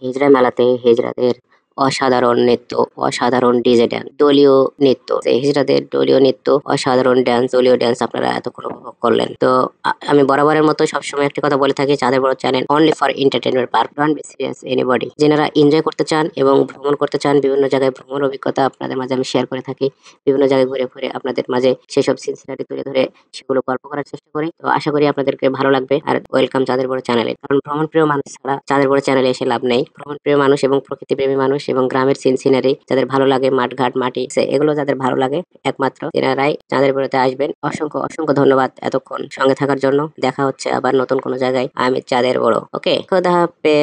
হিজড়া মেলাতে হিজড়াদের অসাধারণ নৃত্য, অসাধারণ ডিজে ড্যান্স, দলীয় নৃত্য, এই হিজড়াদের দলীয় নৃত্য, অসাধারণ ড্যান্স, দলীয় ড্যান্স আপনারা এতক্ষণ উপভোগ করলেন। তো আমি বরাবরের মতো সবসময় একটা কথা বলে থাকি, চাঁদের বড় channel only for entertainment per, don't be serious anybody. যারা এনজয় করতে চান এবং ভ্রমণ করতে চান, বিভিন্ন জায়গায় ভ্রমণ অভিজ্ঞতা আপনাদের মাঝে আমি শেয়ার করে থাকি। বিভিন্ন জায়গায় ঘুরে ঘুরে আপনাদের মাঝে সেসব সিনসিনারি তুলে ধরে সেগুলো গল্প করার চেষ্টা করি। তো আশা করি আপনাদেরকে ভালো লাগবে। আর ওয়েলকাম চাঁদের বড় চ্যানেলে। কারণ ভ্রমণ প্রিয় মানুষ ছাড়া চাঁদের বড় চ্যানেলে এসে লাভ নেই। ভ্রমণ প্রিয় মানুষ এবং প্রকৃতি প্রেমী মানুষ এবং গ্রামের সিনসিনারি যাদের ভালো লাগে, মাঠঘাট মাটি এগুলো যাদের ভালো লাগে একমাত্র তেনারাই চাঁদের বড়তে আসবেন। অসংখ্য অসংখ্য ধন্যবাদ এতক্ষণ সঙ্গে থাকার জন্য। দেখা হচ্ছে আবার নতুন কোনো জায়গায়। আমি চাঁদের বড়। ওকে, খোদা হাফেজ।